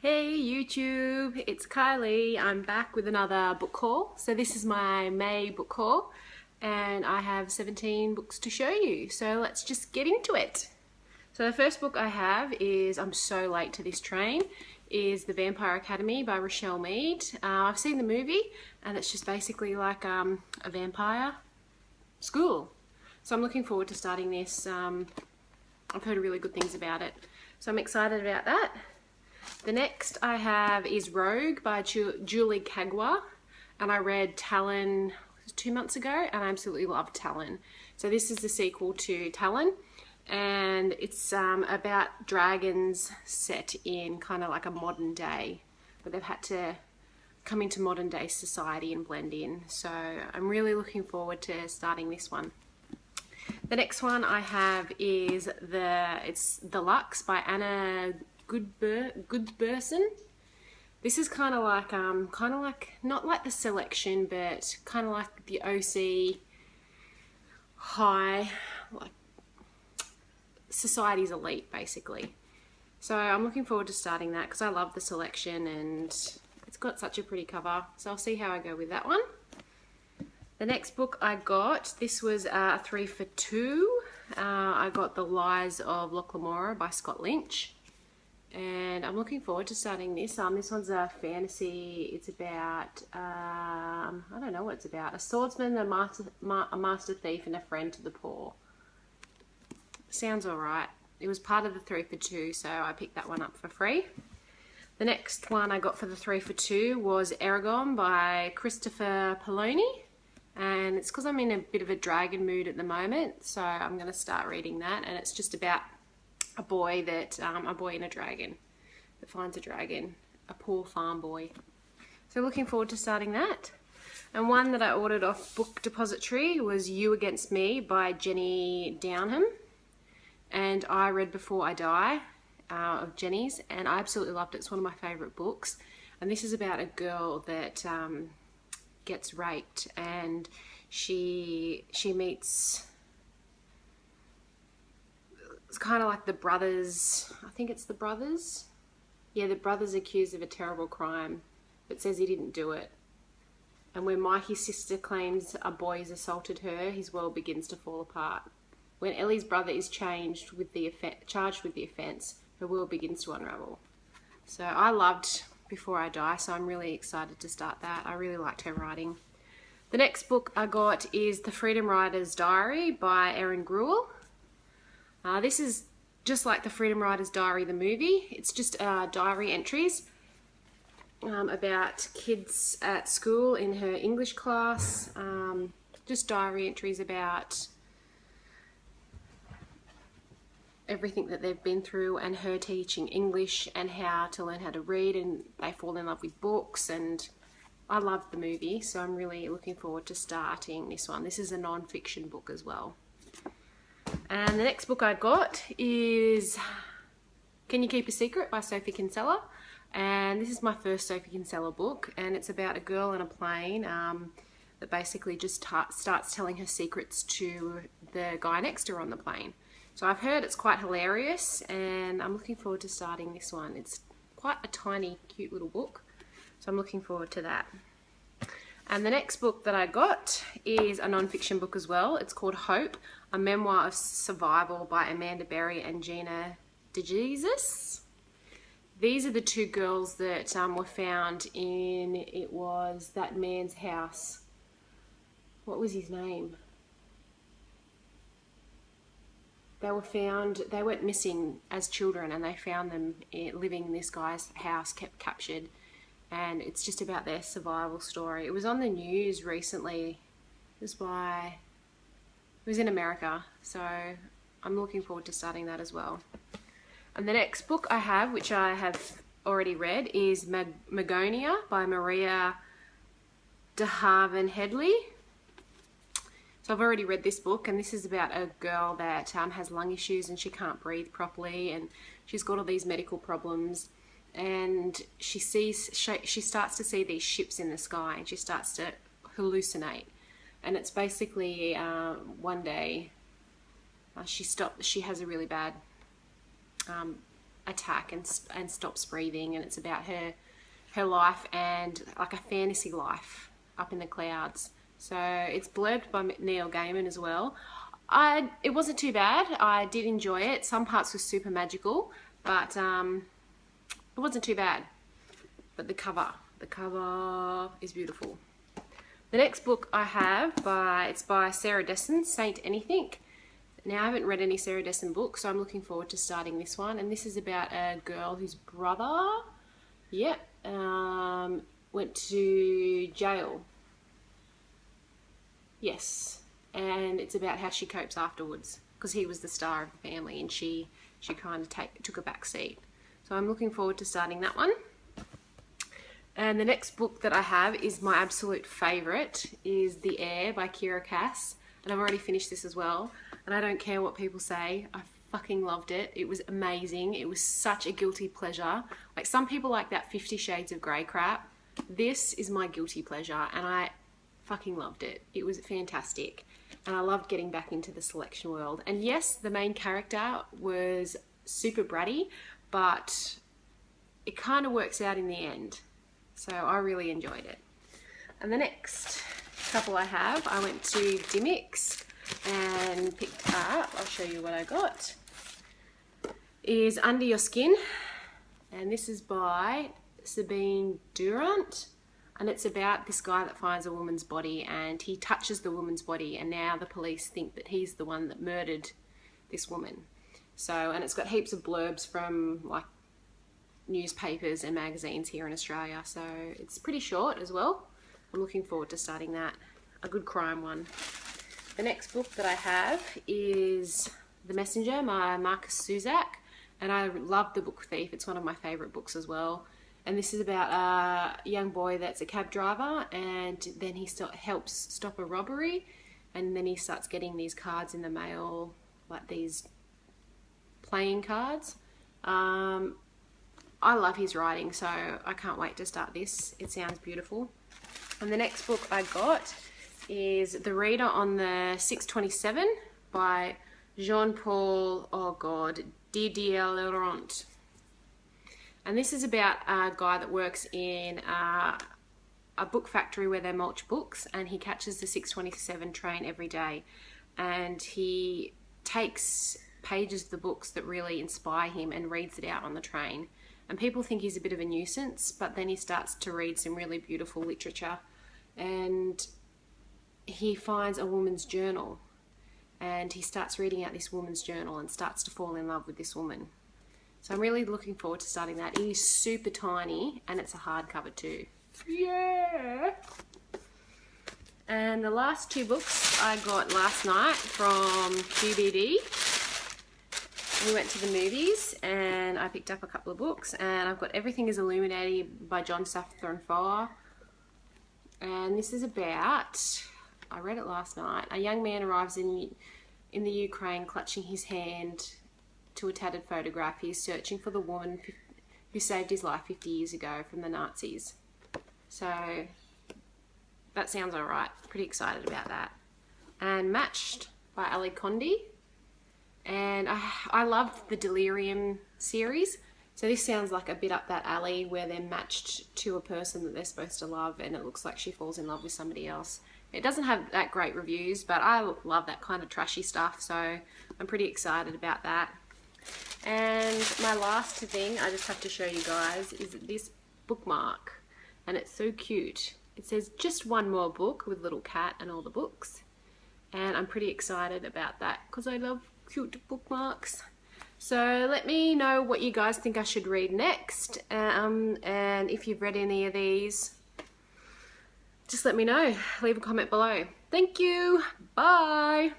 Hey YouTube, it's Kylie. I'm back with another book haul. So this is my May book haul and I have 17 books to show you. So let's just get into it. So the first book I have is, I'm so late to this train, is The Vampire Academy by Richelle Mead. I've seen the movie and it's just basically like a vampire school. So I'm looking forward to starting this. I've heard really good things about it. So I'm excited about that. The next I have is Rogue by Julie Kagawa, and I read Talon 2 months ago and I absolutely loved Talon. So this is the sequel to Talon, and it's about dragons set in kind of like a modern day, where they've had to come into modern day society and blend in. So I'm really looking forward to starting this one. The next one I have is it's The Lux by Anna Goodberson. This is kind of like not like The Selection, but kind of like the OC high, like Society's Elite basically. So I'm looking forward to starting that because I love The Selection and it's got such a pretty cover. So I'll see how I go with that one. The next book I got, this was a 3 for 2. I got The Lies of Locke Lamora by Scott Lynch. And I'm looking forward to starting this. This one's a fantasy. It's about, I don't know what it's about. A swordsman, a master thief, and a friend to the poor. Sounds alright. It was part of the 3 for 2, so I picked that one up for free. The next one I got for the 3 for 2 was Eragon by Christopher Paolini. And it's because I'm in a bit of a dragon mood at the moment, so I'm going to start reading that. And it's just about a boy and a dragon that finds a dragon, a poor farm boy. So looking forward to starting that. And one that I ordered off Book Depository was You Against Me by Jenny Downham. And I read Before I Die of Jenny's, and I absolutely loved it. It's one of my favourite books. And this is about a girl that gets raped, and she meets, it's kind of like the brothers, I think it's the brothers. Yeah, the brother's accused of a terrible crime, but says he didn't do it. And when Mikey's sister claims a boy has assaulted her, his world begins to fall apart. When Ellie's brother is charged with the offence, her world begins to unravel. So I loved Before I Die, so I'm really excited to start that. I really liked her writing. The next book I got is The Freedom Rider's Diary by Erin Gruwell. This is just like The Freedom Rider's Diary, the movie. It's just diary entries about kids at school in her English class. Just diary entries about everything that they've been through, and her teaching English and how to learn how to read, and they fall in love with books. And I loved the movie, so I'm really looking forward to starting this one. This is a non-fiction book as well. And the next book I got is Can You Keep a Secret by Sophie Kinsella. And this is my first Sophie Kinsella book, and it's about a girl on a plane that basically just starts telling her secrets to the guy next to her on the plane. So I've heard it's quite hilarious, and I'm looking forward to starting this one. It's quite a tiny, cute little book, so I'm looking forward to that. And the next book that I got is a non-fiction book as well. It's called Hope, a memoir of survival by Amanda Berry and Gina DeJesus. These are the two girls that were found in, it was that man's house. What was his name? They were found, they went missing as children, and they found them living in this guy's house, kept captured. And it's just about their survival story. It was on the news recently. It was in America. So I'm looking forward to starting that as well. And the next book I have, which I have already read, is Magonia by Maria de Haven Headley. So I've already read this book, and this is about a girl that has lung issues and she can't breathe properly, and she's got all these medical problems, and she starts to see these ships in the sky, and she starts to hallucinate. And it's basically one day she has a really bad attack and stops breathing, and it's about her life and like a fantasy life up in the clouds. So it's blurbed by Neil Gaiman as well. It wasn't too bad. I did enjoy it. Some parts were super magical, but it wasn't too bad. But the cover is beautiful. The next book I have, it's by Sarah Dessen, Saint Anything. Now, I haven't read any Sarah Dessen books, so I'm looking forward to starting this one. And this is about a girl whose brother, went to jail. Yes. And it's about how she copes afterwards, because he was the star of the family and she kind of took a back seat. So I'm looking forward to starting that one. And the next book that I have is my absolute favourite, is The Air by Kiera Cass. And I've already finished this as well. And I don't care what people say, I fucking loved it. It was amazing. It was such a guilty pleasure. Like, some people like that 50 Shades of Grey crap. This is my guilty pleasure, and I fucking loved it. It was fantastic. And I loved getting back into the selection world. And yes, the main character was super bratty, but it kind of works out in the end. So I really enjoyed it. And the next couple I have, I went to Dymocks and picked up, I'll show you what I got, is Under Your Skin. And this is by Sabine Durant. And it's about this guy that finds a woman's body, and he touches the woman's body, and now the police think that he's the one that murdered this woman. So, and it's got heaps of blurbs from like newspapers and magazines here in Australia. So it's pretty short as well. I'm looking forward to starting that. A good crime one. The next book that I have is The Messenger by Marcus Zusak. And I love The Book Thief. It's one of my favourite books as well. And this is about a young boy that's a cab driver, and then he helps stop a robbery, and then he starts getting these cards in the mail, like these playing cards. I love his writing, so I can't wait to start this. It sounds beautiful. And the next book I got is The Reader on the 627 by Jean-Paul, Didier-Laurent. And this is about a guy that works in a book factory where they mulch books, and he catches the 627 train every day. And he takes pages of the books that really inspire him and reads it out on the train. And people think he's a bit of a nuisance, but then he starts to read some really beautiful literature. And he finds a woman's journal. And he starts reading out this woman's journal and starts to fall in love with this woman. So I'm really looking forward to starting that. It is super tiny, and it's a hardcover too. Yeah! And the last two books I got last night from QBD. We went to the movies, and I picked up a couple of books, and I've got Everything is Illuminated by John Safran Foer. And this is about, I read it last night, a young man arrives in the Ukraine clutching his hand to a tattered photograph. He's searching for the woman who saved his life 50 years ago from the Nazis. So that sounds alright. Pretty excited about that. And Matched by Ali Condi. And I love the Delirium series. So this sounds like a bit up that alley where they're matched to a person that they're supposed to love, and it looks like she falls in love with somebody else. It doesn't have that great reviews, but I love that kind of trashy stuff, so I'm pretty excited about that. And my last thing I just have to show you guys is this bookmark, and it's so cute. It says just one more book with little cat and all the books, and I'm pretty excited about that because I love cute bookmarks. So let me know what you guys think I should read next, and if you've read any of these, just let me know. Leave a comment below. Thank you. Bye.